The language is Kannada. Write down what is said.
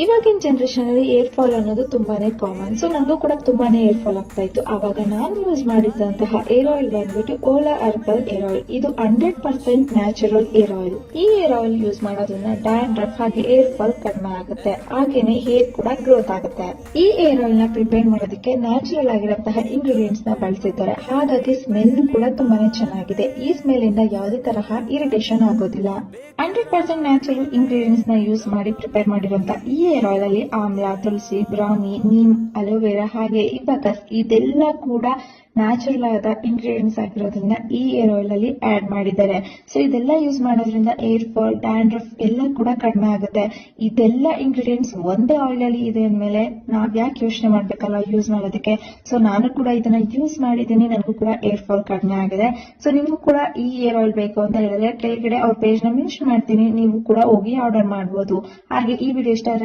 ಇವಾಗಿನ ಜನರೇಷನ್ ಅಲ್ಲಿ ಏರ್ ಫಾಲ್ ಅನ್ನೋದು ತುಂಬಾನೇ ಕಾಮನ್. ಸೊ ನನಗೂ ಕೂಡ ತುಂಬಾನೇ ಏರ್ ಫಾಲ್ ಆಗ್ತಾ ಇತ್ತು. ಆವಾಗ ನಾನು ಯೂಸ್ ಮಾಡಿದಂತಹ ಏರ್ ಆಯಿಲ್ ಬಂದ್ಬಿಟ್ಟು ಓಲಾ ಹರ್ಬಲ್ ಏರ್ ಆಯಿಲ್. ಇದು 100% ನ್ಯಾಚುರಲ್ ಏರ್ ಆಯಿಲ್. ಈ ಏರ್ ಆಯಿಲ್ ಯೂಸ್ ಮಾಡೋದ್ರಿಂದ ಡ್ಯಾಂಡ್ರಫ್ ಹಾಗೆ ಏರ್ ಫಾಲ್ ಕಡಿಮೆ ಆಗುತ್ತೆ, ಹಾಗೇನೆ ಹೇರ್ ಕೂಡ ಗ್ರೋತ್ ಆಗುತ್ತೆ. ಈ ಏರ್ ಆಯಿಲ್ ನ ಪ್ರಿಪೇರ್ ಮಾಡೋದಕ್ಕೆ ನ್ಯಾಚುರಲ್ ಆಗಿರುವಂತಹ ಇಂಗ್ರೀಡಿಯೆಂಟ್ಸ್ ನ ಬಳಸಿದ್ದಾರೆ, ಹಾಗಾಗಿ ಸ್ಮೆಲ್ ಕೂಡ ತುಂಬಾನೇ ಚೆನ್ನಾಗಿದೆ. ಈ ಸ್ಮೆಲ್ ಇಂದ ಯಾವುದೇ ತರಹ ಇರಿಟೇಷನ್ ಆಗೋದಿಲ್ಲ. 100% ನ್ಯಾಚುರಲ್ ಇಂಗ್ರೀಡಿಯೆಂಟ್ಸ್ ನ ಯೂಸ್ ಮಾಡಿ ಪ್ರಿಪೇರ್ ಮಾಡಿರುವಂತಹ ಈ ಏರ್ ಆಯಿಲ್ ಅಲ್ಲಿ ಆಮ್ಲ, ತುಳಸಿ, ಬ್ರಾಹ್ಮಿ, ನೀಮ್, ಅಲೋವೆರಾ ಹಾಗೆ ಇಬಕಸ್ ಇದೆಲ್ಲ ಕೂಡ ನ್ಯಾಚುರಲ್ ಆದ ಇಂಗ್ರೀಡಿಯೆಂಟ್ಸ್ ಆಗಿರೋದ್ರಿಂದ ಈ ಏರ್ ಆಯಿಲ್ ಅಲ್ಲಿ ಆಡ್ ಮಾಡಿದ್ದಾರೆ. ಸೊ ಇದೆಲ್ಲ ಯೂಸ್ ಮಾಡೋದ್ರಿಂದ ಏರ್ ಫಾಲ್, ಡ್ಯಾಂಡ್ರಫ್ ಎಲ್ಲ ಕೂಡ ಕಡಿಮೆ ಆಗುತ್ತೆ. ಇದೆಲ್ಲ ಇಂಗ್ರೀಡಿಯೆಂಟ್ಸ್ ಒಂದೇ ಆಯಿಲ್ ಅಲ್ಲಿ ಇದೆ ಅಂದ್ಮೇಲೆ ನಾವ್ ಯಾಕೆ ಯೋಚನೆ ಮಾಡ್ಬೇಕಲ್ಲ ಯೂಸ್ ಮಾಡೋದಕ್ಕೆ. ಸೊ ನಾನು ಕೂಡ ಇದನ್ನ ಯೂಸ್ ಮಾಡಿದ್ದೀನಿ, ನನಗೂ ಕೂಡ ಏರ್ ಫಾಲ್ ಕಡಿಮೆ ಆಗಿದೆ. ಸೊ ನಿಮಗೂ ಕೂಡ ಈ ಏರ್ ಆಯಿಲ್ ಬೇಕು ಅಂತ ಹೇಳಿದ್ರೆ ಕೆಳಗಡೆ ಅವ್ರ ಪೇಜ್ ನ ಮೆನ್ಷನ್ ಮಾಡ್ತೀನಿ, ನೀವು ಕೂಡ ಹೋಗಿ ಆರ್ಡರ್ ಮಾಡಬಹುದು. ಹಾಗೆ ಈ ವಿಡಿಯೋ ಇಷ್ಟ